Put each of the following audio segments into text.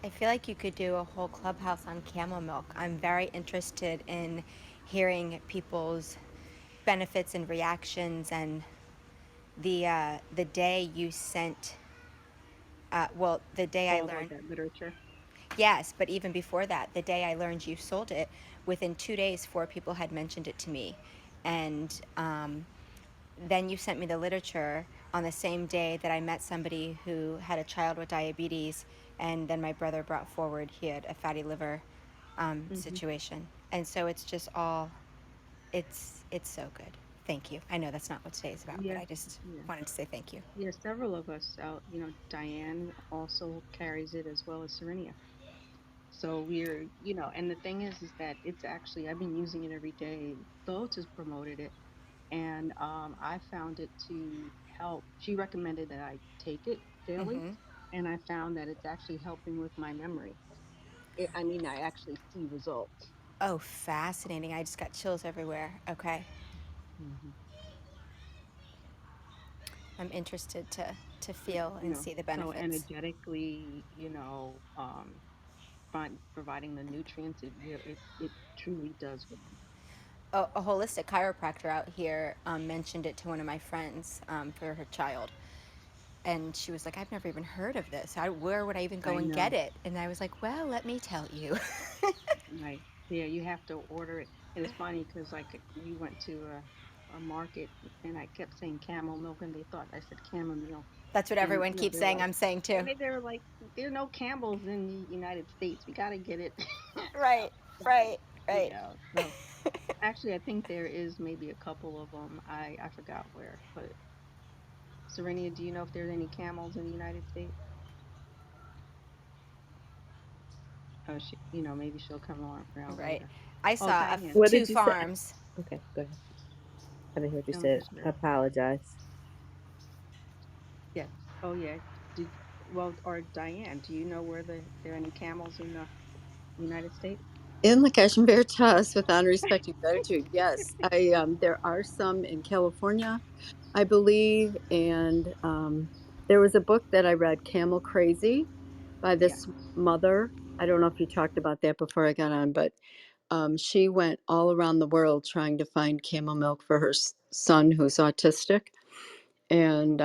I feel like you could do a whole clubhouse on camel milk. I'm very interested in hearing people's benefits and reactions, and the day you sent, well, the day I All of learned. that literature. Yes, but even before that, the day I learned you sold it, within 2 days, four people had mentioned it to me. And then you sent me the literature on the same day that I met somebody who had a child with diabetes. And then my brother brought forward he had a fatty liver Hmm. situation. And so it's just all, it's so good. Thank you. I know that's not what today is about, but Yeah, I just yeah, wanted to say thank you. yeah. Several of us out. Diane also carries it as well as Serenia. So and the thing is that it's actually I've been using it every day. Lotus promoted it, and I found it to help. She recommended that I take it daily, Hmm. and I found that it's actually helping with my memory. I mean, I actually see results. Oh, fascinating. I just got chills everywhere. Okay. Hmm. I'm interested to feel and see the So benefits. energetically, providing the nutrients, it truly does work. A holistic chiropractor out here mentioned it to one of my friends for her child. And she was like, I've never even heard of this. Where would I even go I and get know, it? And I was like, well, let me tell you. right? Yeah, you have to order it. And it's funny because like we went to a market and I kept saying camel milk and they thought I said chamomile. That's what And everyone keeps they're saying. like, I'm saying too. they were like, there are no Campbells in the United States. We got to get it. Right, right, right. So actually, I think there is maybe a couple of them. I forgot where, but Serenia, do you know if there's any camels in the United States? Oh, maybe she'll come on around Right. later. I Oh, saw Diane, What two did you say? farms. Okay, go ahead. I didn't hear what you I'm said. just I curious. apologize. Yes. Oh, yeah. Did or Diane, do you know where there are any camels in the United States? In the Cash and Veritas with honor, respect, and gratitude. Yes, I there are some in California, I believe, and there was a book that I read, Camel Crazy, by Yeah. this mother. I don't know if you talked about that before I got on, but she went all around the world trying to find camel milk for her son who's autistic. And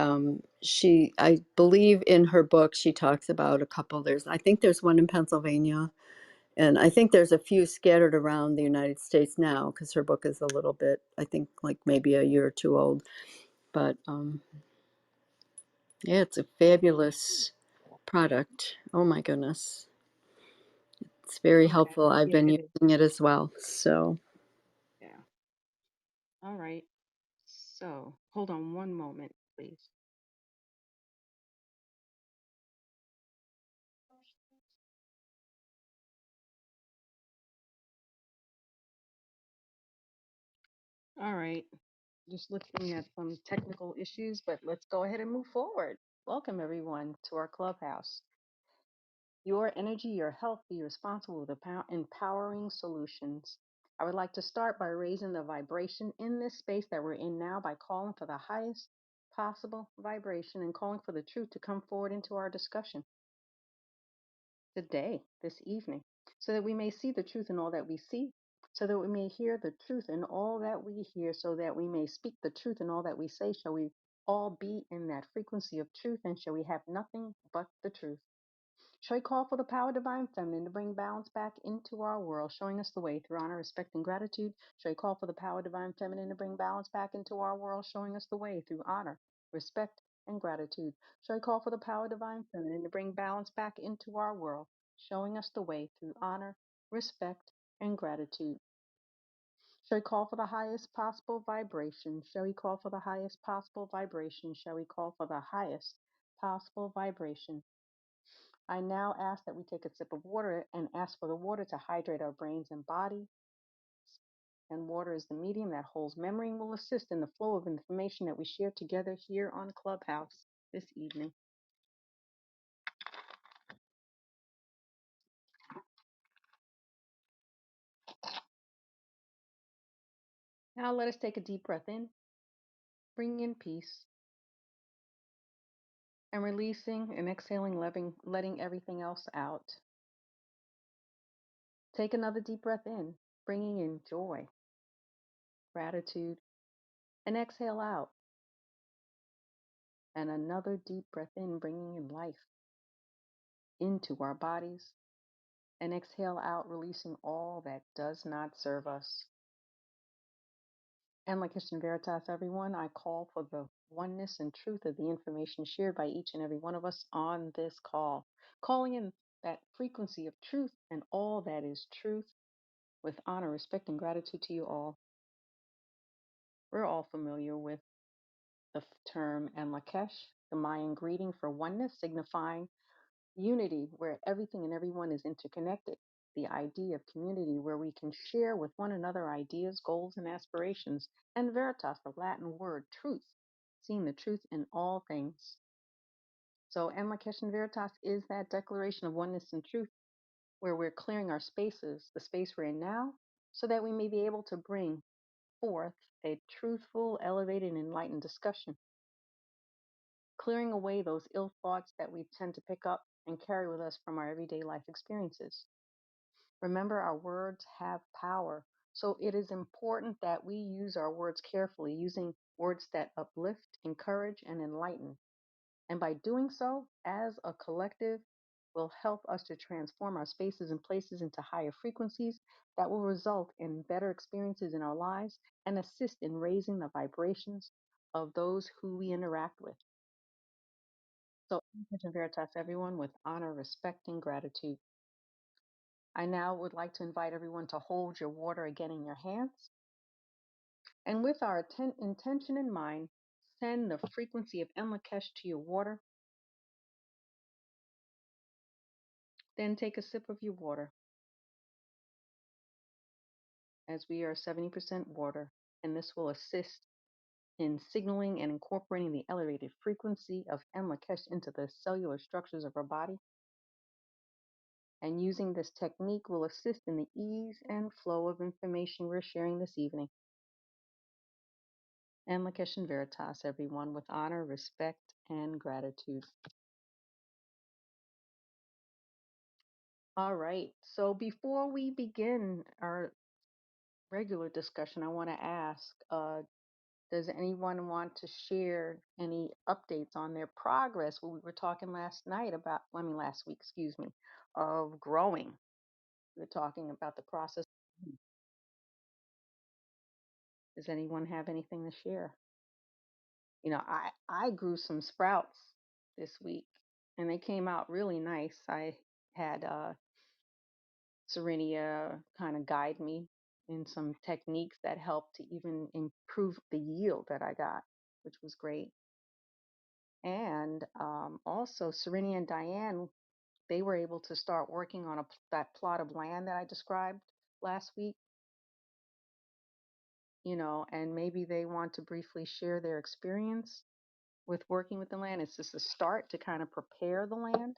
I believe in her book, she talks about a couple. I think there's one in Pennsylvania, and I think there's a few scattered around the United States now because her book is a little bit, I think, like maybe a year or two old. But yeah, it's a fabulous product. Oh my goodness. It's very Okay. helpful. I've Yeah, been it is. using it as well. So, Yeah. All right. So hold on one moment, please. All right. Just looking at some technical issues, but let's go ahead and move forward. Welcome, everyone, to our clubhouse. Your energy, your health, be responsible with empowering solutions. I would like to start by raising the vibration in this space that we're in now by calling for the highest possible vibration and calling for the truth to come forward into our discussion today, this evening, so that we may see the truth in all that we see, so that we may hear the truth in all that we hear, so that we may speak the truth in all that we say. Shall we all be in that frequency of truth, and shall we have nothing but the truth? Shall we call for the power of divine feminine to bring balance back into our world, showing us the way through honor, respect, and gratitude? Shall we call for the power of divine feminine to bring balance back into our world, showing us the way through honor, respect, and gratitude? Shall we call for the power of divine feminine to bring balance back into our world, showing us the way through honor, respect, and gratitude? Shall we call for the highest possible vibration? Shall we call for the highest possible vibration? Shall we call for the highest possible vibration? I now ask that we take a sip of water and ask for the water to hydrate our brains and body. And water is the medium that holds memory and will assist in the flow of information that we share together here on Clubhouse this evening. Now let us take a deep breath in, bringing in peace, And releasing and exhaling, letting everything else out. Take another deep breath in, bringing in joy, gratitude, and exhale out. And another deep breath in, bringing in life into our bodies. And exhale out, releasing all that does not serve us. And like Christian Veritas, everyone, I call for the oneness and truth of the information shared by each and every one of us on this call, calling in that frequency of truth and all that is truth with honor, respect, and gratitude to you all. We're all familiar with the term and Lakesh, the Mayan greeting for oneness, signifying unity where everything and everyone is interconnected. The idea of community where we can share with one another ideas, goals, and aspirations. And veritas, the Latin word truth, seeing the truth in all things. So, en Lakesh and Veritas is that declaration of oneness and truth where we're clearing our spaces, the space we're in now, so that we may be able to bring forth a truthful, elevated, and enlightened discussion, clearing away those ill thoughts that we tend to pick up and carry with us from our everyday life experiences. Remember, our words have power, so it is important that we use our words carefully, using words that uplift, encourage, and enlighten. And by doing so, as a collective, will help us to transform our spaces and places into higher frequencies that will result in better experiences in our lives and assist in raising the vibrations of those who we interact with. So, Intention Veritas, everyone, with honor, respect, and gratitude. I now would like to invite everyone to hold your water again in your hands. And with our intention in mind, send the frequency of Enlakesh to your water. Then take a sip of your water, as we are 70% water, and this will assist in signaling and incorporating the elevated frequency of Enlakesh into the cellular structures of our body. And using this technique will assist in the ease and flow of information we're sharing this evening. And Lakesh and Veritas, everyone, with honor, respect, and gratitude. All right. So before we begin our regular discussion, I want to ask, does anyone want to share any updates on their progress? Well, we were talking last night about, last week, excuse me, of growing. We were talking about the process. Does anyone have anything to share? You know, I grew some sprouts this week and they came out really nice. I had Serenia kind of guide me in some techniques that helped to even improve the yield that I got, which was great. And also, Serenia and Diane, they were able to start working on that plot of land that I described last week, you know, and maybe they want to briefly share their experience with working with the land. It's just a start to kind of prepare the land.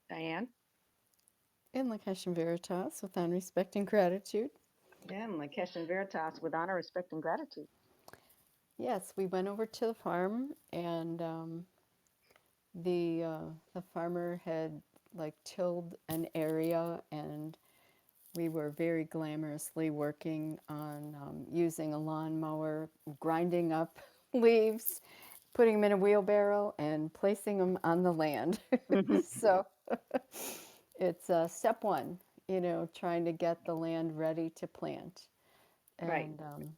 Diane? In Lakesh and Veritas, with honor, respect, and gratitude. Yeah, and Lakesh and Veritas, with honor, respect, and gratitude. Yes, we went over to the farm, and the farmer had like tilled an area, and we were very glamorously working on using a lawnmower, grinding up leaves, putting them in a wheelbarrow, and placing them on the land. So it's step one, you know, trying to get the land ready to plant. Right. And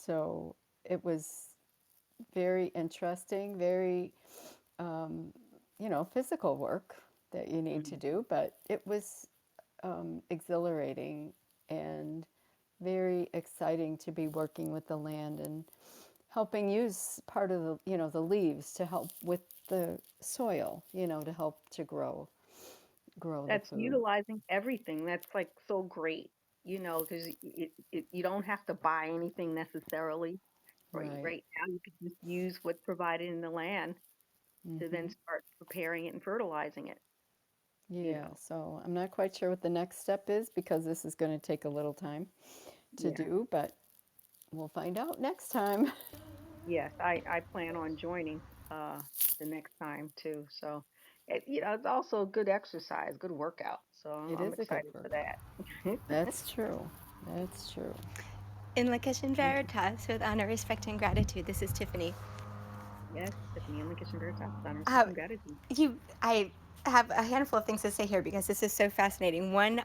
so it was very interesting, very, you know, physical work that you need to Mhm. do, but it was exhilarating and very exciting to be working with the land and helping use part of the, you know, the leaves to help with the soil, you know, to help to grow the That's food. utilizing everything. That's like so great, you know, because you don't have to buy anything necessarily. Right. Right now, you could just use what's provided in the land to then start preparing it and fertilizing it, you Yeah, know. so I'm not quite sure what the next step is because this is going to take a little time to Yeah. do, but we'll find out next time. Yes, I plan on joining the next time too. So, it's also good exercise, good workout. So It I'm is a good excited for workout. that. That's true. That's true. In La Kitchen Veritas, with honor, respect, and gratitude, this is Tiffany. Yes, Tiffany and Lakeisha Veritas, honor, respect, Uh, and gratitude. I have a handful of things to say here because this is so fascinating. One,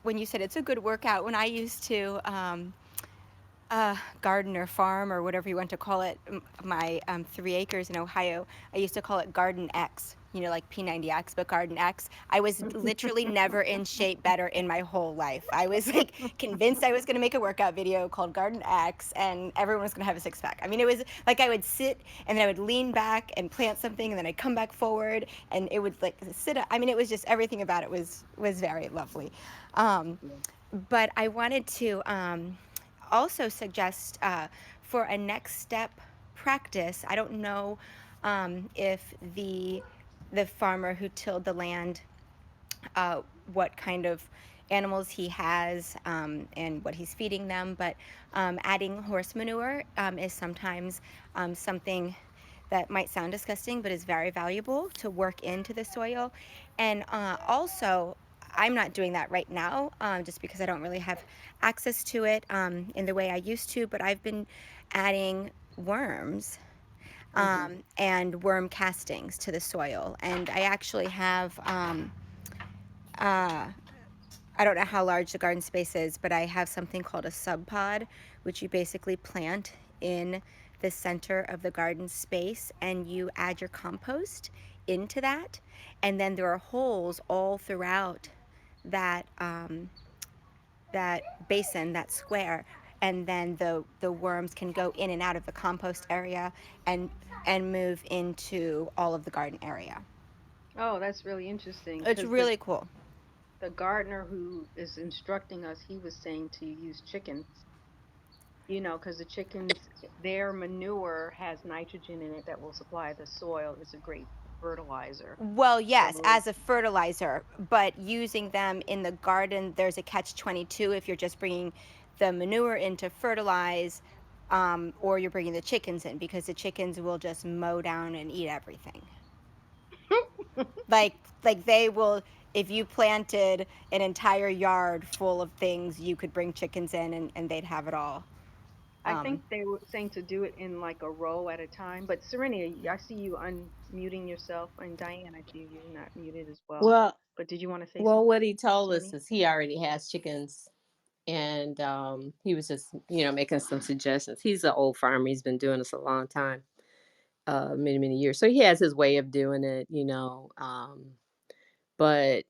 when you said it's a good workout, when I used to garden or farm or whatever you want to call it, my 3 acres in Ohio, I used to call it Garden X. You know, like P90X, but Garden X. I was literally never in shape better in my whole life. I was like convinced I was going to make a workout video called Garden X and everyone was going to have a six pack. I mean, it was like I would sit and then I would lean back and plant something and then I'd come back forward and it would like sit up. I mean, it was just everything about it was very lovely. Um, Yeah. but I wanted to also suggest for a next step practice. I don't know if the farmer who tilled the land, uh, what kind of animals he has and what he's feeding them, but adding horse manure is sometimes something that might sound disgusting but is very valuable to work into the soil. And also, I'm not doing that right now just because I don't really have access to it in the way I used to, but I've been adding worms Hmm. and worm castings to the soil. And I actually have, uh, I don't know how large the garden space is, but I have something called a sub pod, which you basically plant in the center of the garden space and you add your compost into that. And then there are holes all throughout that that basin, that square, and then the worms can go in and out of the compost area and move into all of the garden area. Oh, that's really interesting It's because really cool. the gardener who is instructing us, he was saying to use chickens. Because the chickens, their manure has nitrogen in it that will supply the soil. It's a great fertilizer. Well, yes, So, as a fertilizer, but using them in the garden, there's a catch 22 if you're just bringing the manure in to fertilize, or you're bringing the chickens in because the chickens will just mow down and eat everything. like like they will, if you planted an entire yard full of things, you could bring chickens in and they'd have it all. I think they were saying to do it in like a row at a time. But Serenia, I see you unmuting yourself, and Diane, I see you're not muted as well. Well, But did you want to say well, something, what he told us Serenia? is he already has chickens, and he was just making some suggestions. He's an old farmer. He's been doing this a long time, many many years. So he has his way of doing it, but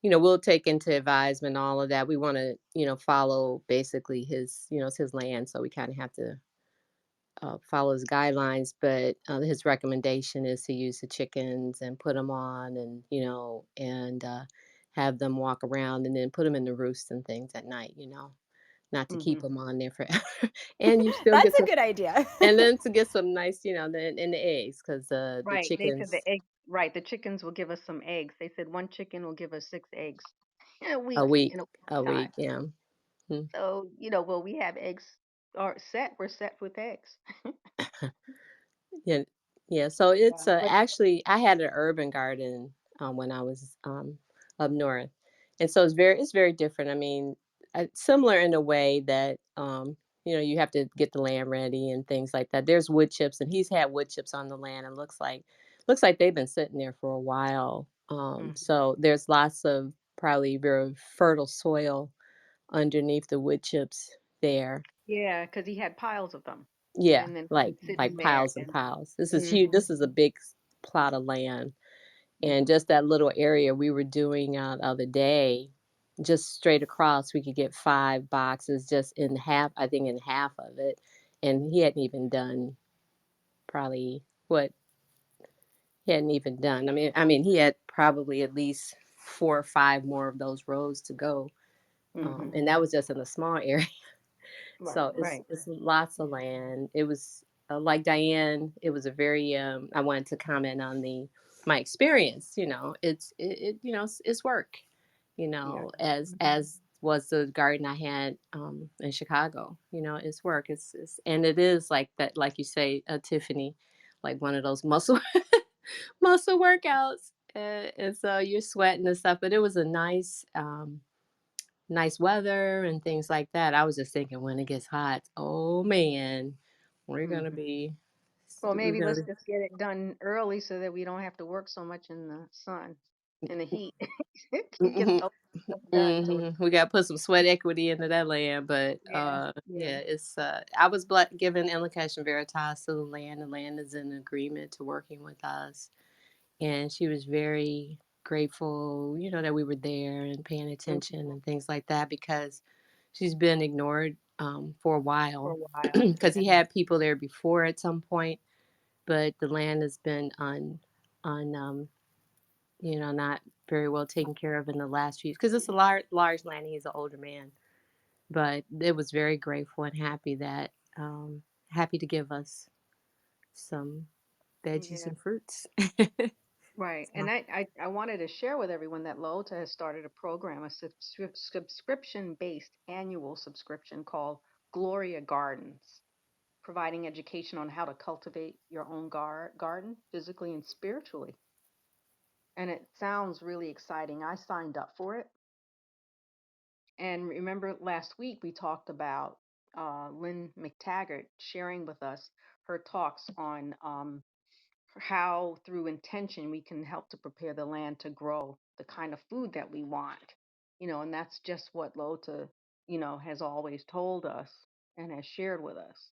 he, we'll take into advisement all of that. We want to follow basically his it's his land, so we kind of have to follow his guidelines, but his recommendation is to use the chickens and put them on, and have them walk around, and then put them in the roost and things at night. Not to keep Hmm. them on there forever, and you still That's get a some, good idea. and then to get some nice, and the eggs, because the Right. They said the chickens egg. Right. The chickens will give us some eggs. They said one chicken will give us 6 eggs in a a week. week, In a a time. week, yeah. Hmm. So well, we have eggs are set. We're set with eggs. Yeah, yeah. So it's Yeah. But actually I had an urban garden when I was up north, and so it's very different. I mean, similar in a way that you have to get the land ready and things like that. There's wood chips, and he's had wood chips on the land, and looks like they've been sitting there for a while. mhm. So there's lots of probably very fertile soil underneath the wood chips there. Yeah, because he had piles of them, Yeah, and then like been sitting like there, piles and and piles. This is huge. hmm This is a big plot of land, and hmm just that little area we were doing the other day, just straight across, we could get 5 boxes just in half. I think in half of it, and he hadn't even done probably what he hadn't even done. I mean, he had probably at least 4 or 5 more of those rows to go, hmm and that was just in a small area. right, So it's right. it's lots of land. It was like Diane. It was a very. I wanted to comment on the my experience. It's work. Yeah. As Hmm. was the garden I had in Chicago. It's work. And it is like that, like you say, Tiffany, like one of those muscle muscle workouts. And so you're sweating and stuff, but it was a nice weather and things like that. I was just thinking when it gets hot, oh man, we're gonna Mhm. be, Well, we're maybe let's gonna just get it done early so that we don't have to work so much in the sun, in the heat. Get be. the stuff done. So We got to put some sweat equity into that land, but yeah, yeah. yeah, it's I was given Invocation Veritas to the land. The land is in agreement to working with us, and she was very grateful, that we were there and paying Mhm. attention and things like that, because she's been ignored for a For while, a while. because Yeah, he had people there before at some point, but the land has been on not very well taken care of in the last few, because it's a large land. He's an older man, but it was very grateful and happy that happy to give us some veggies yeah. and fruits. Right. And So, I wanted to share with everyone that Lota has started a program, a subscription-based annual subscription called Gloria Gardens, providing education on how to cultivate your own garden physically and spiritually. And it sounds really exciting. I signed up for it. And remember last week we talked about Lynn McTaggart sharing with us her talks on how through intention we can help to prepare the land to grow the kind of food that we want. And that's just what Lota, has always told us and has shared with us.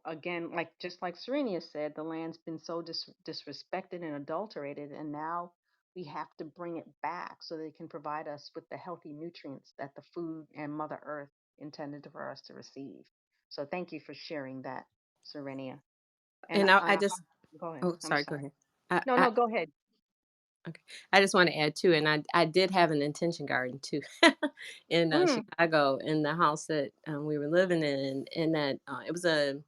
Again, like just like Serenia said, the land's been so disrespected and adulterated, and now we have to bring it back so they can provide us with the healthy nutrients that the food and Mother Earth intended for us to receive. So thank you for sharing that, Serenia. And and I just, go ahead. oh, I'm sorry, go sorry. ahead. No, I no, go ahead. Okay. I just want to add too, and I did have an intention garden too in Mm, Chicago, in the house that we were living in. And that it was a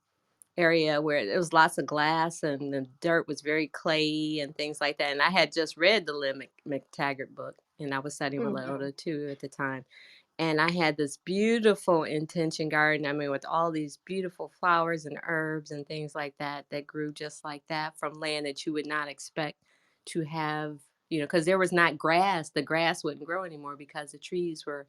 area where there was lots of glass and the dirt was very clayey and things like that. And I had just read the Lynn McTaggart book, and I was studying with mm, Leota too at the time. And I had this beautiful intention garden. I mean, with all these beautiful flowers and herbs and things like that, that grew just like that from land that you would not expect to have, because there was not grass. The grass wouldn't grow anymore because the trees were,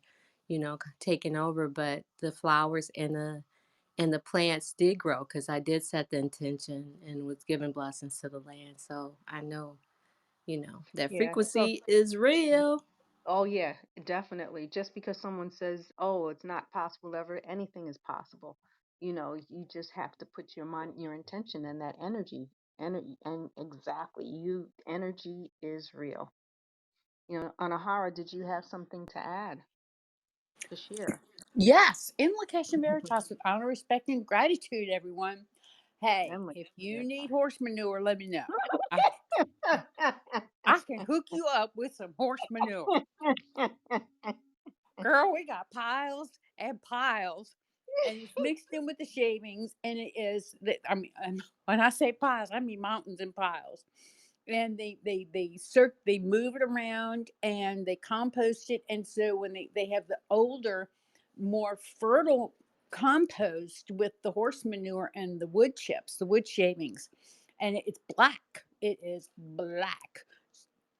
taken over. But the flowers and the plants did grow, because I did set the intention and was giving blessings to the land. So I know, that yeah. So, frequency is real. oh yeah, definitely. Just because someone says, "Oh, it's not possible ever," anything is possible. You just have to put your mind, your intention, and that energy, and exactly, energy is real. Anahara, did you have something to add, to share? Yes, invocation veritas with honor, respect, and gratitude, everyone. Hey, I'm like, if you "Verify." need horse manure, let me know. I, I can hook you up with some horse manure. Girl, we got piles and piles, and it's mixed in with the shavings, and it is that I mean, and when I say piles, I mean mountains and piles. And they move it around and they compost it, and so when they have the older, more fertile compost with the horse manure and the wood chips, the wood shavings, and it's black. It is black.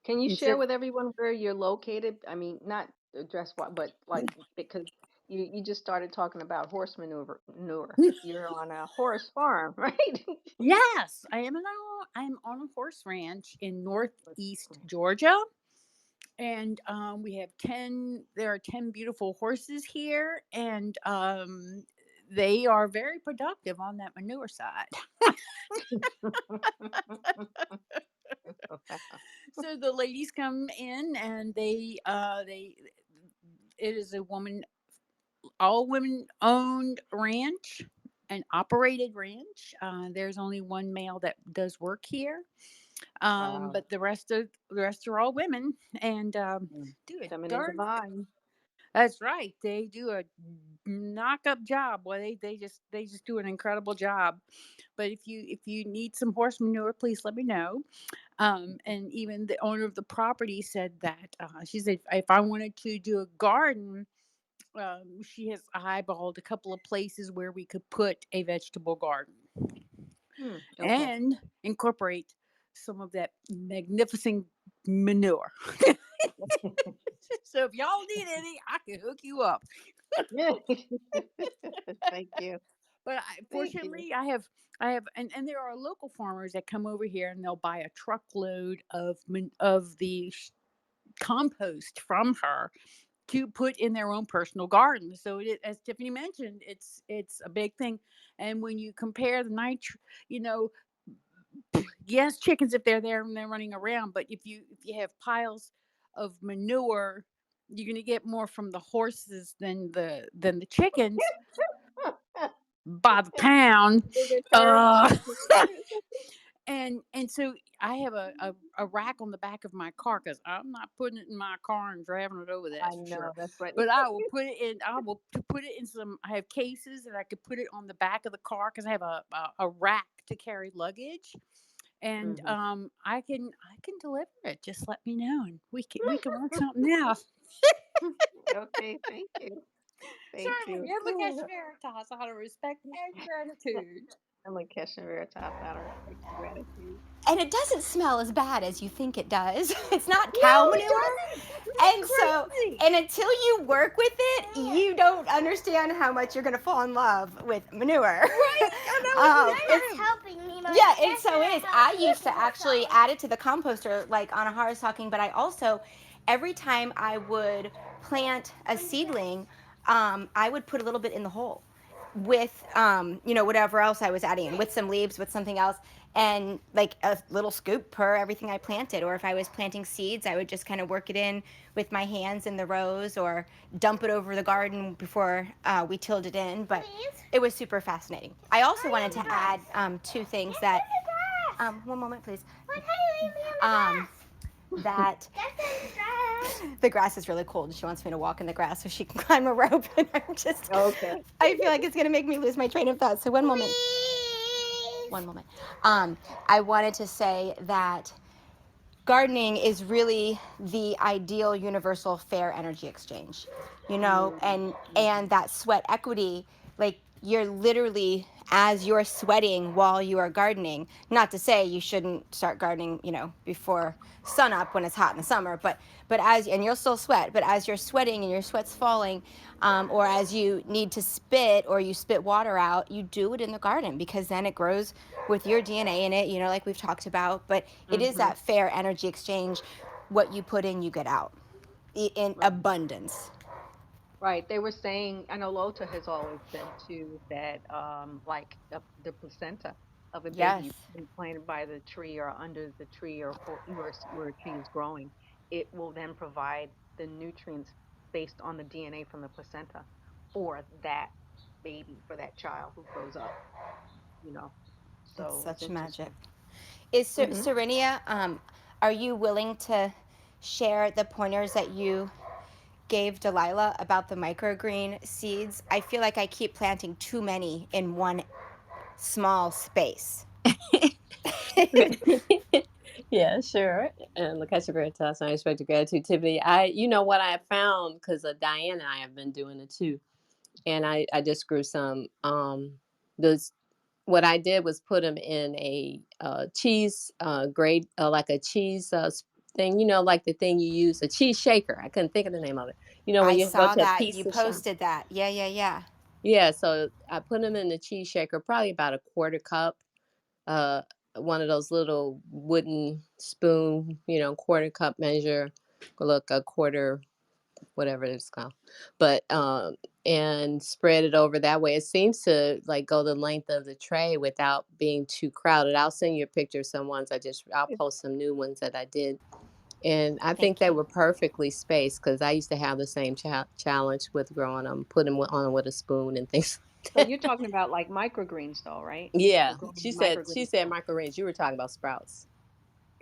Can you And share so with everyone where you're located? I mean, not address what, but like because you just started talking about horse manure. You're on a horse farm, right? yes, I am on a horse ranch in northeast Georgia, and we have 10. There are 10 beautiful horses here, and they are very productive on that manure side. So the ladies come in, and they it is a woman, all women owned ranch, an operated ranch. There's only one male that does work here, Wow. but the rest are all women, and Mm. do a Feminine darn divine. That's right. They do a knock up job. Well, they just do an incredible job. But if you need some horse manure, please let me know. And even the owner of the property said that she said if I wanted to do a garden, she has eyeballed a couple of places where we could put a vegetable garden Okay. and incorporate some of that magnificent manure. So if y'all need any, I can hook you up. Yeah. Thank you. But Thank you. fortunately, I have, and there are local farmers that come over here and they'll buy a truckload of compost from her to put in their own personal garden. So as Tiffany mentioned, it's a big thing. And when you compare the you know, yes, chickens if they're there and they're running around, but if you have piles of manure, you're gonna get more from the horses than the chickens by the pound. Bigger turkey. Uh, and so I have a rack on the back of my car because I'm not putting it in my car and driving it over. I That's for know sure. that's what. But I will put it in. I will put it in some. I have cases that I could put it on the back of the car because I have a rack to carry luggage, and Hmm. I can deliver it. Just let me know, and we can work something out. Okay. Thank you. Thank Certainly, you. Yirmiyash Veritas out of respect and gratitude. I'm a Kesha Veritas out of respect and gratitude. And it doesn't smell as bad as you think it does. It's not No, cow it manure. doesn't. It's And so, crazy. and until you work with it, you don't understand how much you're going to fall in love with manure. Right? I know it's It's weird. Helping me, Mom. yeah, and so it is. I used to actually add it to the composter, like on a Horror Talking, but I also, every time I would plant a seedling, I would put a little bit in the hole with, whatever else I was adding in, with some leaves, with something else, and like a little scoop per everything I planted. Or if I was planting seeds, I would just kind of work it in with my hands in the rows, or dump it over the garden before we tilled it in. But it was super fascinating. I also wanted to add two things that. One moment, please. Why can't you leave me on the Um, grass? that That's in the grass. the grass is really cold and she wants me to walk in the grass so she can climb a rope, and Okay. I feel like it's gonna make me lose my train of thought. So one moment. Please. One moment. I wanted to say that gardening is really the ideal universal fair energy exchange, and that sweat equity, like you're literally, as you're sweating while you are gardening, not to say you shouldn't start gardening, before sunup when it's hot in the summer, but and you'll still sweat, but as you're sweating and your sweat's falling, or as you need to spit or you spit water out, you do it in the garden because then it grows with your DNA in it, like we've talked about. But it is Hmm. that fair energy exchange. What you put in, you get out in Right. abundance. Right. They were saying, I know Lota has always said too that, like the placenta of a Yes, baby being planted by the tree or under the tree or where a tree is growing, it will then provide the nutrients based on the DNA from the placenta for that baby, for that child who grows up, you know. it's So it's such magic. interesting. Is Hmm. Serenia, are you willing to share the pointers that you gave Delilah about the microgreen seeds? I feel like I keep planting too many in one small space. Yeah, sure. And Lakeisha Veritas, I respect your gratitude, Tiffany. You know what I found, because Diane and I have been doing it too, and I just grew some. Those What I did was put them in a cheese grate, like a cheese thing, like the thing you use, a cheese shaker. I couldn't think of the name of it. When I you go saw to a that you pizza shop. posted that. Yeah, yeah, yeah. Yeah, so I put them in the cheese shaker, probably about a quarter cup, uh, one of those little wooden spoon, quarter cup measure, look, a quarter, whatever it's called, but and spread it over that way. It seems to like go the length of the tray without being too crowded. I'll send you a picture of some ones. I'll post some new ones that I did, and I think Thank they you. were perfectly spaced because I used to have the same challenge with growing them, putting them on with a spoon and things So like you're that. talking about like microgreens though, right? Yeah, You're growing she microgreens said though. microgreens. You were talking about sprouts.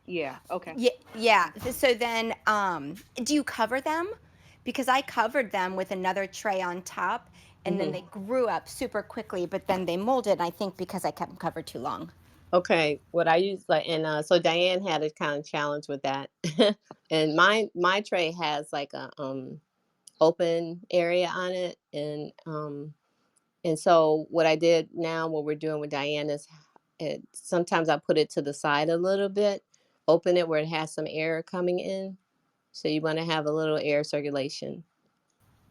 Yeah. Okay. Yeah, yeah. Okay. So then, do you cover them? because I covered them with another tray on top, and then Hmm. they grew up super quickly, but then they molded, I think because I kept them covered too long. Okay, what I use like, and so Diane had a kind of challenge with that, and my tray has like a open area on it, and so what I did now, what we're doing with Diane is, sometimes I put it to the side a little bit, open it where it has some air coming in. So you want to have a little air circulation.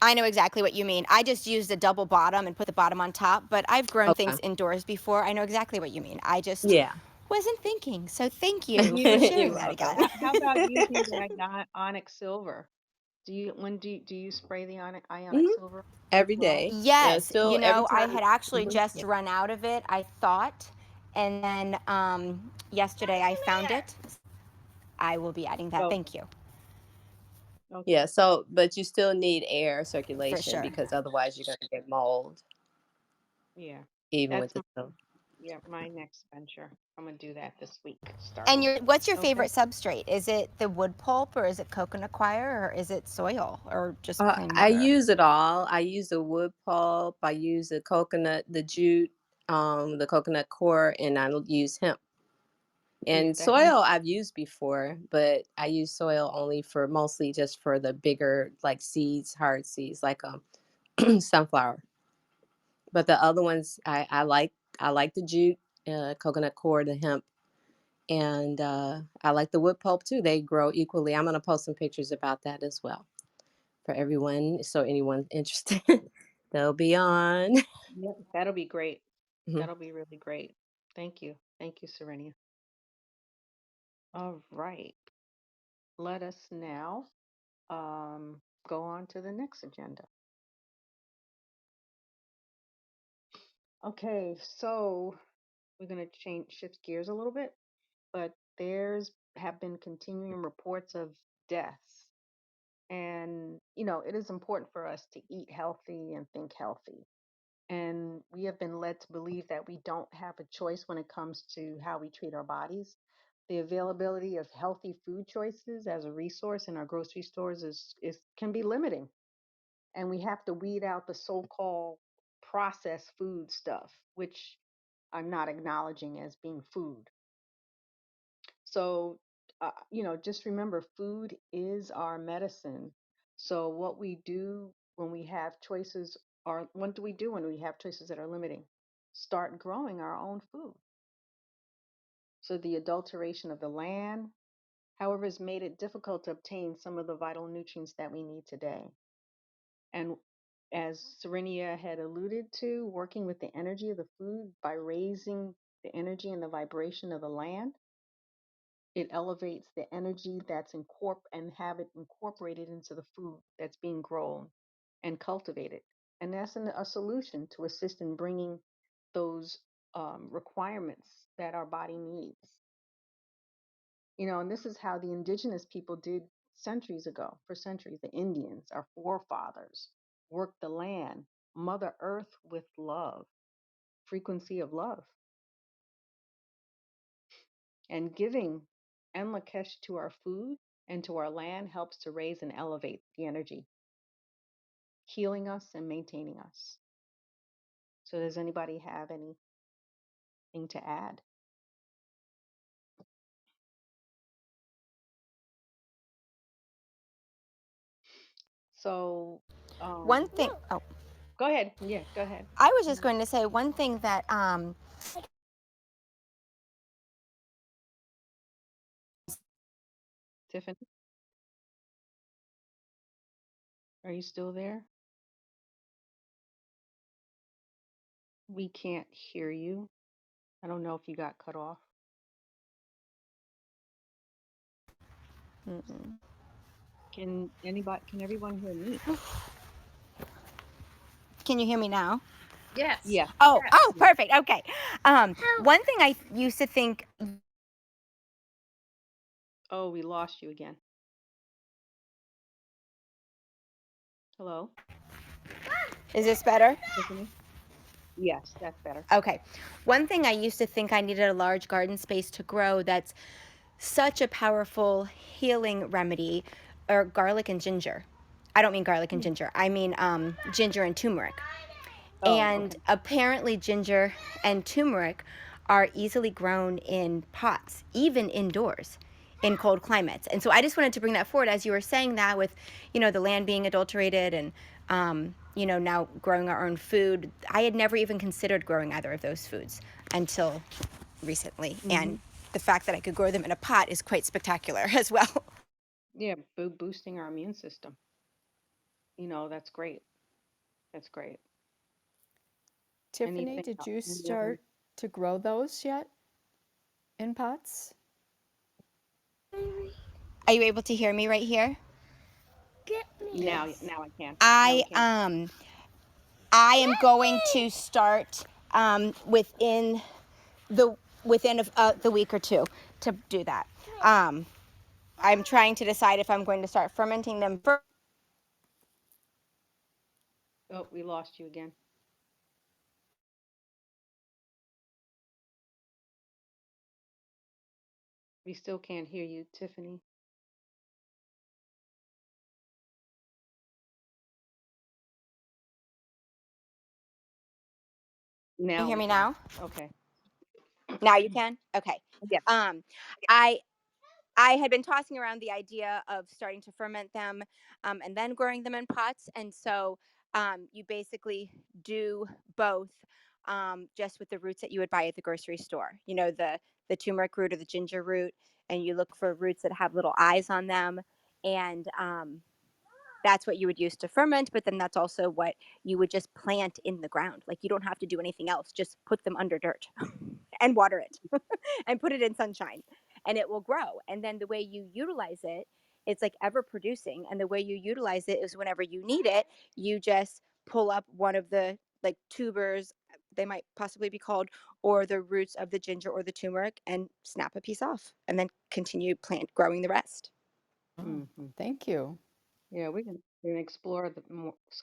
I know exactly what you mean. I just used a double bottom and put the bottom on top, but I've grown Okay. things indoors before. I know exactly what you mean. I just Yeah. wasn't thinking. So thank And you for you're sharing that welcome. again. How about using that onyx silver? Do you spray the ionic Hmm. silver as Every well? day. Yes, Still every I time. had actually Hmm. just Yeah. run out of it, I thought, and then yesterday I found it. I will be adding that. Okay. Thank you. Yeah. Okay. So, but you still need air For circulation sure. because otherwise you're going to get mold, Yeah. even with That's the stove. my next venture. I'm gonna do that this week, And starting. what's your Okay. favorite substrate? Is it the wood pulp, or is it coconut coir, or is it soil, or just plain I water? use it all. I use the wood pulp. I use the coconut, the jute, the coconut core, and I use hemp. Yeah, And the hemp. soil I've used before, but I use soil only for mostly just for the bigger like seeds, hard seeds, like sunflower. But the other ones I like. I like the jute, coconut core, the hemp, and I like the wood pulp too. They grow equally. I'm gonna post some pictures about that as well for everyone. So anyone interested, they'll be on. Yep, that'll be great. Mhm. That'll be really great. Thank you. Thank you, Serenia. All right. Let us now go on to the next agenda. Okay, so we're going to shift gears a little bit, but there's have been continuing reports of deaths. And, it is important for us to eat healthy and think healthy. And we have been led to believe that we don't have a choice when it comes to how we treat our bodies. The availability of healthy food choices as a resource in our grocery stores is can be limiting. And we have to weed out the so-called processed food stuff, which I'm not acknowledging as being food. So, just remember food is our medicine. So, what we do when we have choices, or what do we do when we have choices that are limiting? Start growing our own food. So, the adulteration of the land, however, has made it difficult to obtain some of the vital nutrients that we need today. And as Serenia had alluded to, working with the energy of the food by raising the energy and the vibration of the land, it elevates the energy that's and have it incorporated into the food that's being grown and cultivated. And that's a solution to assist in bringing those requirements that our body needs. And this is how the indigenous people did centuries ago. For centuries, the Indians, our forefathers, worked the land, Mother Earth with love, frequency of love, and giving Enlakesh to our food and to our land helps to raise and elevate the energy, healing us and maintaining us. So, does anybody have anything to add? So, One um, thing, oh, go ahead. Yeah, go ahead. I was just Mhm. going to say one thing that Tiffany, are you still there? We can't hear you. I don't know if you got cut off. mm-mm. Can everyone hear me? Can you hear me now? Yes. Yeah, Oh, yeah. perfect. Okay. One thing I used to think, Oh, we lost you again. Hello, is this better? Tiffany? Yes, that's better. Okay. One thing I used to think I needed a large garden space to grow that's such a powerful healing remedy are garlic and ginger. I don't mean garlic and Hmm. ginger. I mean ginger and turmeric. Oh, And okay. apparently, ginger and turmeric are easily grown in pots, even indoors, in cold climates. And so I just wanted to bring that forward as you were saying that with, the land being adulterated and, now growing our own food. I had never even considered growing either of those foods until recently. Hmm. And the fact that I could grow them in a pot is quite spectacular as well. Yeah, boosting our immune system. That's great. That's great. Tiffany, Anything did else? you Any other? start to grow those yet in pots? Are you able to hear me right here? Get me. Yes. Now I can. Now we I can. I am going to start within the the week or two to do that. Um, I'm trying to decide if I'm going to start fermenting them first. Oh, we lost you again. We still can't hear you, Tiffany. Can Now you hear we me can. now? Okay. Now you can. Okay. Yeah. Um, I I had been tossing around the idea of starting to ferment them and then growing them in pots. And so you basically do both just with the roots that you would buy at the grocery store. The turmeric root or the ginger root, and you look for roots that have little eyes on them. And that's what you would use to ferment, but then that's also what you would just plant in the ground. Like you don't have to do anything else, just put them under dirt and water it and put it in sunshine and it will grow. And then the way you utilize it, it's like ever producing. And the way you utilize it is whenever you need it, you just pull up one of the like tubers, they might possibly be called, or the roots of the ginger or the turmeric and snap a piece off and then continue plant growing the rest. Oh, Hmm. thank you. Yeah, we can explore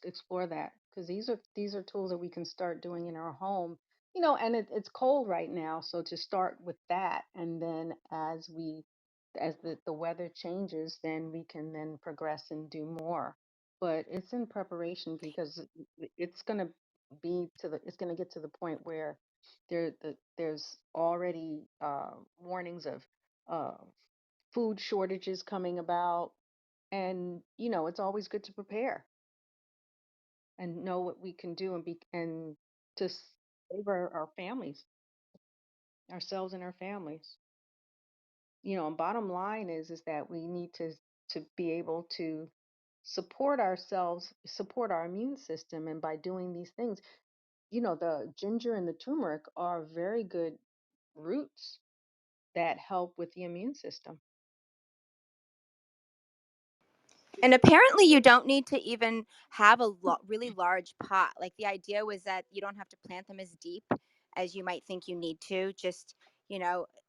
explore that because these are tools that we can start doing in our home. And it's cold right now, so to start with that, and then as the weather changes, then we can then progress and do more. But it's in preparation because it's gonna it's gonna get to the point where there's already warnings of uh, food shortages coming about, and it's always good to prepare and know what we can do and to save our families, ourselves and our families. And bottom line is that we need to be able to support ourselves, support our immune system, and by doing these things, the ginger and the turmeric are very good roots that help with the immune system. And apparently, you don't need to even have a really large pot. Like the idea was that you don't have to plant them as deep as you might think you need to, just,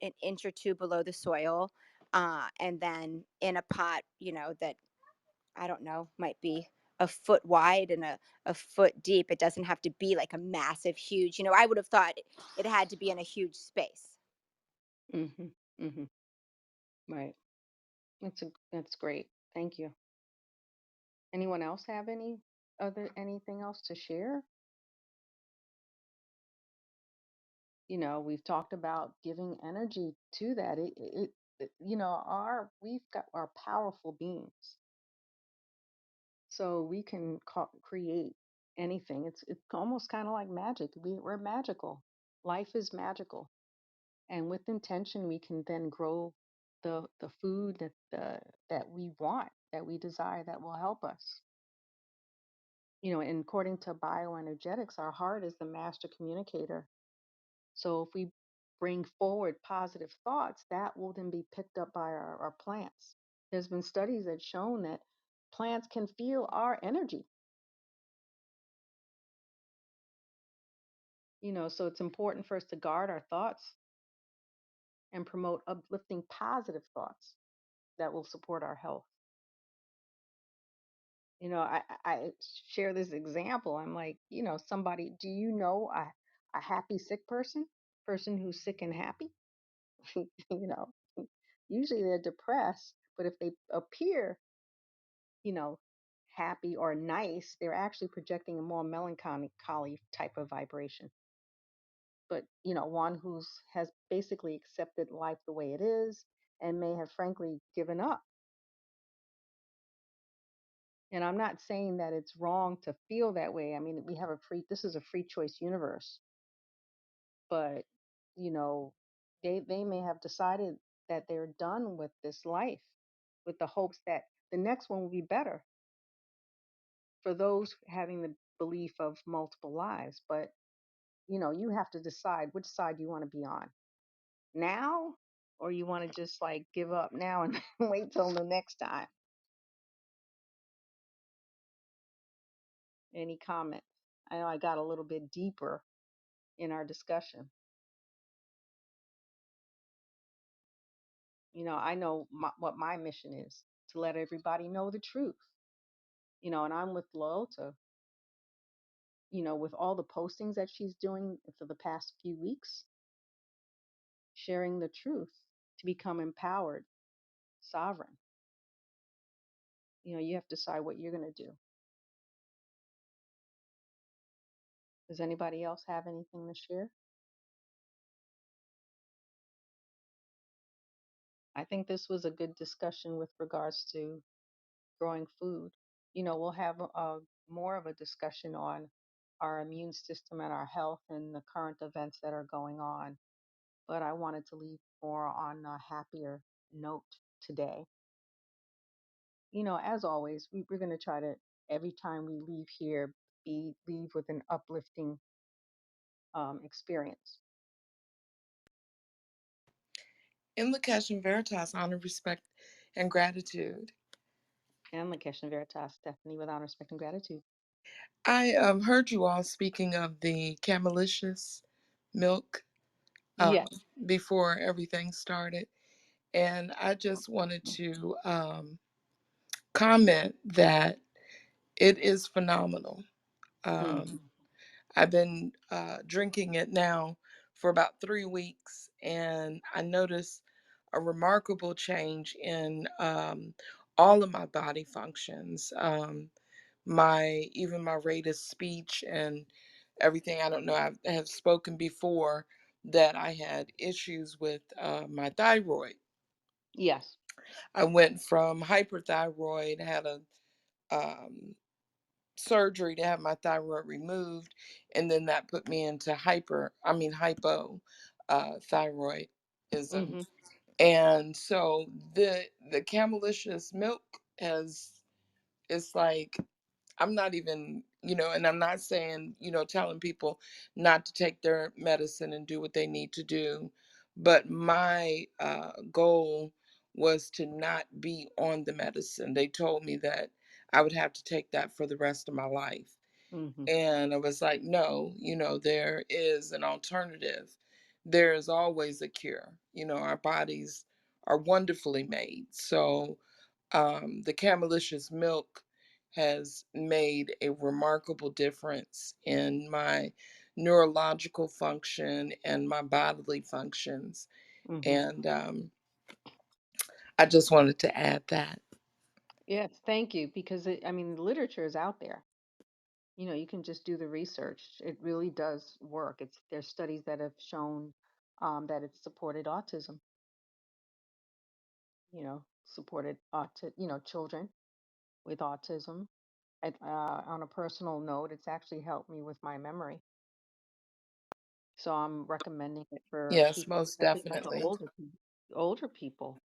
an inch or two below the soil. And then in a pot, that I don't know, might be a foot wide and a foot deep. It doesn't have to be like a massive, huge, I would have thought it had to be in a huge space. Hmm. Hmm. Right. That's great. Thank you. Anyone else have anything else to share? We've talked about giving energy to that. Our we've got our powerful beings, so we can create anything. It's almost kind of like magic. We're magical. Life is magical, and with intention, we can then grow the food that we want, that we desire, that will help us. And according to bioenergetics, our heart is the master communicator. So if we bring forward positive thoughts, that will then be picked up by our plants. There's been studies that shown that plants can feel our energy. So it's important for us to guard our thoughts and promote uplifting positive thoughts that will support our health. I share this example. I'm like, somebody, do you know a happy sick person who's sick and happy? you know, Usually they're depressed, but if they appear, you know, happy or nice, they're actually projecting a more melancholy type of vibration. But one who's has basically accepted life the way it is and may have frankly given up. And I'm not saying that it's wrong to feel that way. I mean, we have this is a free choice universe, but you know, they may have decided that they're done with this life with the hopes that the next one will be better for those having the belief of multiple lives. But you have to decide which side you want to be on now, or you want to just like give up now and wait till the next time. Any comments? I know I got a little bit deeper in our discussion. I know what my mission is, to let everybody know the truth. And I'm with Loyalta, with all the postings that she's doing for the past few weeks, sharing the truth to become empowered, sovereign. You have to decide what you're going to do. Does anybody else have anything to share? I think this was a good discussion with regards to growing food. We'll have more of a discussion on our immune system and our health and the current events that are going on. But I wanted to leave more on a happier note today. As always, we're going to try to, every time we leave here, leave with an uplifting experience. In Lakesh and Veritas, honor, respect, and gratitude. And Lakesh and Veritas, Stephanie, with honor, respect, and gratitude. I heard you all speaking of the camelicious milk um, Yes. before everything started, and I just wanted to comment that it is phenomenal. Mm. Um, I've been drinking it now for about 3 weeks, and I noticed a remarkable change in all of my body functions. My rate of speech and everything. I don't know. I have spoken before that I had issues with my thyroid. Yes. I went from hyperthyroid, had a um, surgery to have my thyroid removed, and then that put me into hypo thyroidism. Mm-hmm. And so the camelicious milk has, it's like, I'm not even, and I'm not saying, telling people not to take their medicine and do what they need to do. But my goal was to not be on the medicine. They told me that I would have to take that for the rest of my life. Mm-hmm. And I was like, no, there is an alternative. There is always a cure. Our bodies are wonderfully made. So the camelicious milk has made a remarkable difference in my neurological function and my bodily functions. Mm-hmm. And I just wanted to add that. Yes, thank you. Because the literature is out there. You can just do the research. It really does work. There's studies that have shown that it's supported autism. Supported children with autism. On a personal note, it's actually helped me with my memory. So I'm recommending it for Yes, people, most especially like the definitely. older people,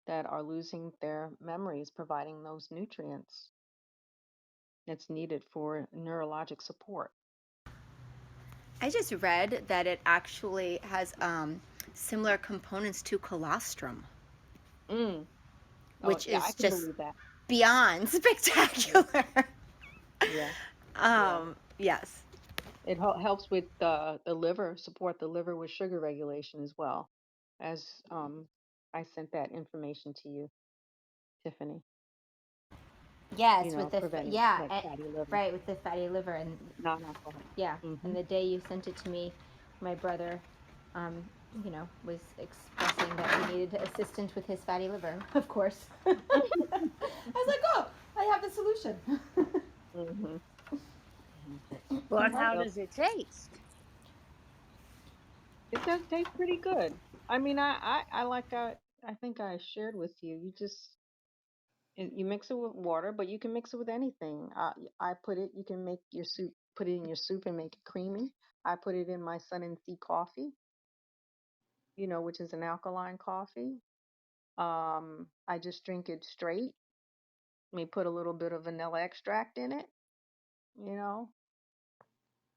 that are losing their memories, providing those nutrients that's needed for neurologic support. I just read that it actually has similar components to colostrum, Mm. Oh, which yeah, I is can just believe that. beyond Yeah, spectacular. yeah, yeah. Yes. It helps with the liver, support the liver with sugar regulation as well. As I sent that information to you, Tiffany. Yes, with the Preventing yeah, like fatty liver, right, with the fatty liver, and non-alcoholic. yeah, Mm-hmm. and the day you sent it to me, my brother, um, was expressing that he needed assistance with his fatty liver. Of course, I was like, oh, I have the solution. Hmm. Hmm. Well, and how So does it taste? it does taste pretty good. I mean, I like I think I shared with you. You just you mix it with water, but you can mix it with anything. I put it. You can make your soup. Put it in your soup and make it creamy. I put it in my Sun and Sea coffee, which is an alkaline coffee. I just drink it straight. May put a little bit of vanilla extract in it, you know,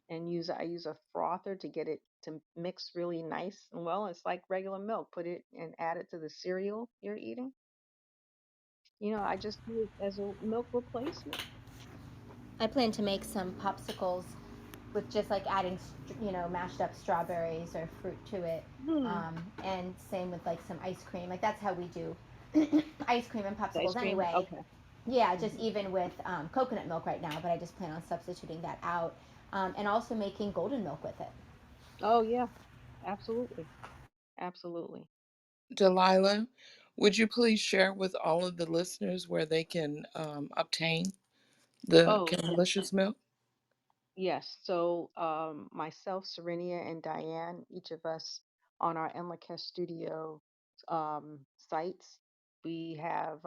and I use a frother to get it to mix really nice and well. It's like regular milk. Put it and add it to the cereal you're eating. I just use it as a milk replacement. I plan to make some popsicles with just like adding, mashed up strawberries or fruit to it. Hmm. And same with like some ice cream. Like that's how we do ice cream and The ice popsicles cream. anyway. Okay. Yeah, just Hmm. even with coconut milk right now, but I just plan on substituting that out. And also making golden milk with it. Oh yeah, absolutely, absolutely. Delilah, would you please share with all of the listeners where they can obtain the Oh Camelicious milk? yes. So myself, Serenia, and Diane, each of us on our Enlakesh Studio sites, we have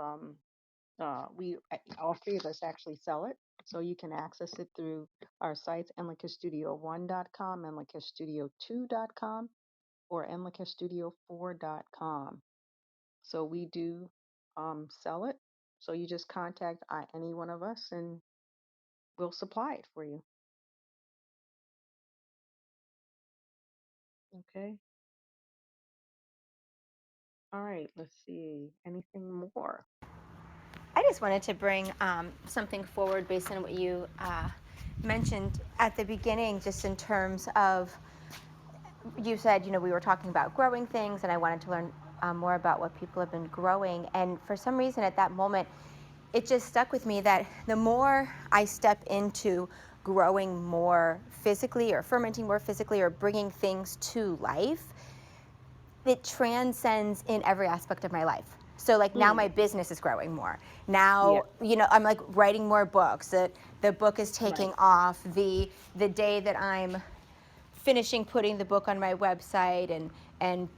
all three of us actually sell it. So you can access it through our sites, enlakeshstudio1.com, enlakeshstudio2.com, or enlakeshstudio4.com. So we do sell it. So you just contact any one of us and we'll supply it for you. Okay. All right. Let's see. Anything more? I just wanted to bring something forward based on what you mentioned at the beginning, just in terms of you said, we were talking about growing things, and I wanted to learn more about what people have been growing. And for some reason, at that moment, it just stuck with me that the more I step into growing more physically or fermenting more physically or bringing things to life, it transcends in every aspect of my life. So like now Mm, my business is growing more. yeah. Now, I'm like writing more books. The book is Right. taking off. The day that I'm finishing putting the book on my website and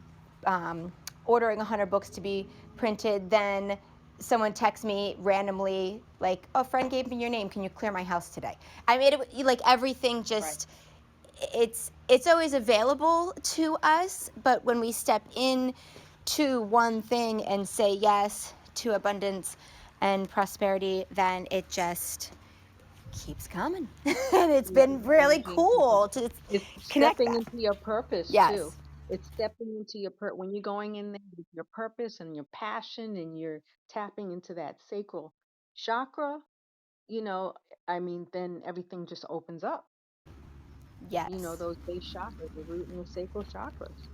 um, ordering 100 books to be printed, then someone texts me randomly like, "Oh, a friend gave me your name. Can you clear my house today?" I made it like everything Right. just it's always available to us, but when we step in to one thing and say yes to abundance and prosperity, then it just keeps coming. And it's Yeah. been really Energy and people. cool to It's connect stepping that. into your purpose too. Yes. It's stepping into when you're going in there with your purpose and your passion and you're tapping into that sacral chakra, you know, I mean, then everything just opens up. Yes. Those base chakras, the root and the sacral chakras.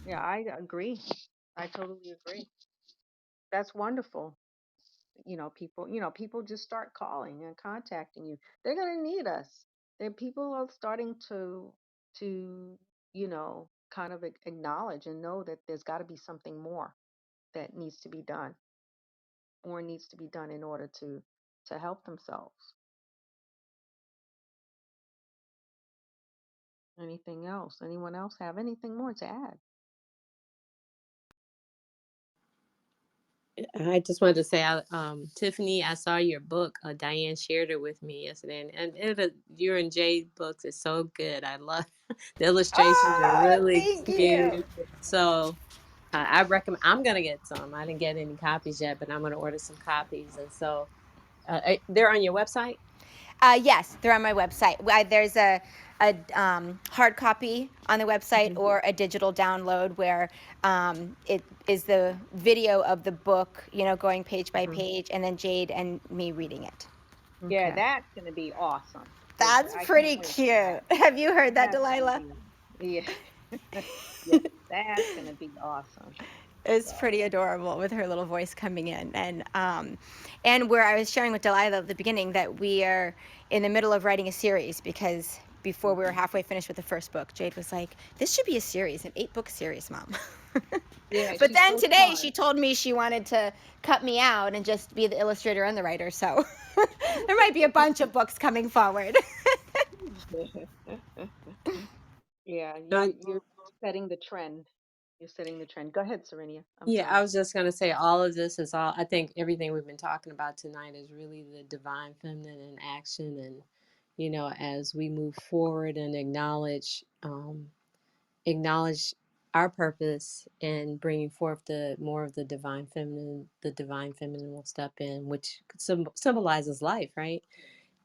Yeah, I agree. I totally agree. That's wonderful. People just start calling and contacting you. They're gonna need us. People are starting to kind of acknowledge and know that there's got to be something more that needs to be done or needs to be done in order to help themselves. Anything else? Anyone else have anything more to add? I just wanted to say, Tiffany, I saw your book. Diane shared it with me yesterday, and you and Jay's books is so good. I love the illustrations are Ah, really thank you. cute. So I recommend. I'm gonna get some. I didn't get any copies yet, but I'm gonna order some copies. And so they're on your website. Yes, they're on my website. There's a hard copy on the website Hmm. or a digital download where it is the video of the book, going page by Hmm. page, and then Jade and me reading it. Yeah, Okay. that's gonna be awesome because That's I can't pretty wait for that. cute. Have you heard that, That's gonna Delilah? be, yeah, yes, that's gonna be awesome. It's So, pretty adorable with her little voice coming in, and where I was sharing with Delilah at the beginning that we are in the middle of writing a series because before we were halfway finished with the first book, Jade was like, "This should be a series, an 8-book series, Mom." Yeah, But she's then so today smart. she told me she wanted to cut me out and just be the illustrator and the writer. So there might be a bunch of books coming forward. Yeah, I, you're setting the trend. You're setting the trend. Go ahead, Serenia. I'm yeah, I sorry. was just going to say all of this is all, I think everything we've been talking about tonight is really the divine feminine in action. And, you know, as we move forward and acknowledge our purpose and bringing forth the more of the divine feminine will step in, which symbolizes life, right?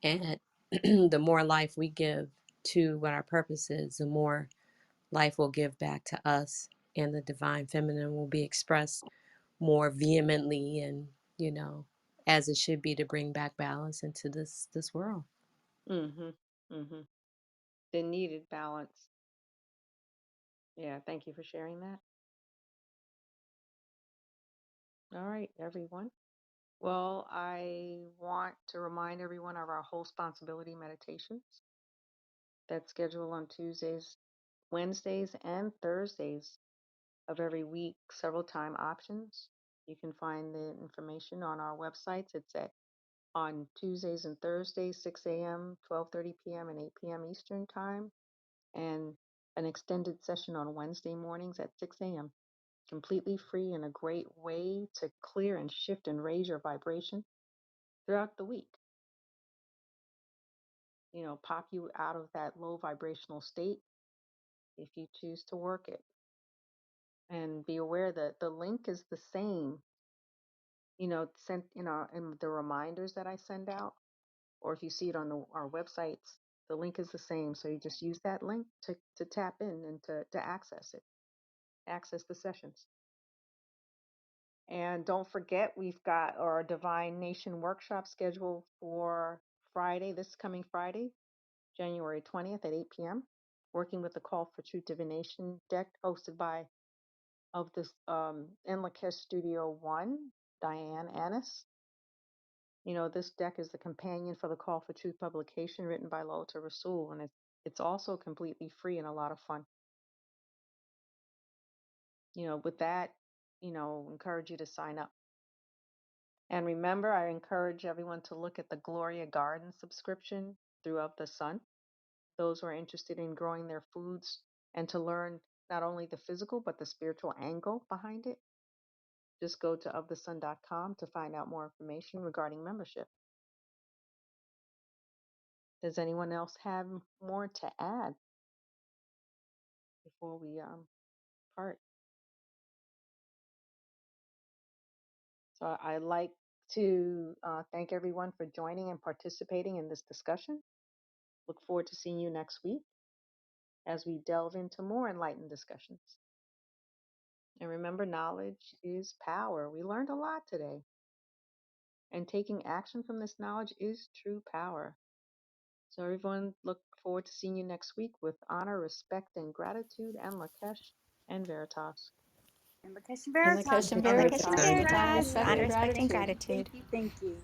And the more life we give to what our purpose is, the more life will give back to us, and the divine feminine will be expressed more vehemently and, you know, as it should be, to bring back balance into this world. Mm-hmm. Mm-hmm. The needed balance. Yeah, thank you for sharing that. All right, everyone. Well, I want to remind everyone of our whole responsibility meditations that's scheduled on Tuesdays, Wednesdays, and Thursdays of every week, several time options. You can find the information on our websites. It's at on Tuesdays and Thursdays, 6 a.m., 12:30 p.m., and 8 p.m. Eastern Time, and an extended session on Wednesday mornings at 6 a.m. Completely free and a great way to clear and shift and raise your vibration throughout the week. You know, pop you out of that low vibrational state if you choose to work it. And be aware that the link is the same, you know, sent in the reminders that I send out, or if you see it on our websites, the link is the same. So you just use that link to tap in and to access it, access the sessions. And don't forget, we've got our Divine Nation workshop scheduled for Friday, this coming Friday, January 20th at 8 p.m. Working with the Call for Truth Divination deck hosted by of this in Lakesh Studio One, Diane Annis. You know, this deck is the companion for the Call for Truth publication written by Lolita Rasul, and it's also completely free and a lot of fun. You know, with that, you know, encourage you to sign up. And remember, I encourage everyone to look at the Gloria Garden subscription through Of the Sun. Those who are interested in growing their foods and to learn not only the physical but the spiritual angle behind it, just go to ofthesun.com to find out more information regarding membership. Does anyone else have more to add before we part? So I'd like to thank everyone for joining and participating in this discussion. Look forward to seeing you next week as we delve into more enlightened discussions. And remember, knowledge is power. We learned a lot today. And taking action from this knowledge is true power. So everyone, look forward to seeing you next week with honor, respect, and gratitude, and Lakesh and Veritas. And Lakesh And Veritas, Lakesh and And honor, Lakesh respect, and Veritas, and honor, Veritas, respect, honor, and gratitude. respect, and gratitude. gratitude. Thank you. Thank you.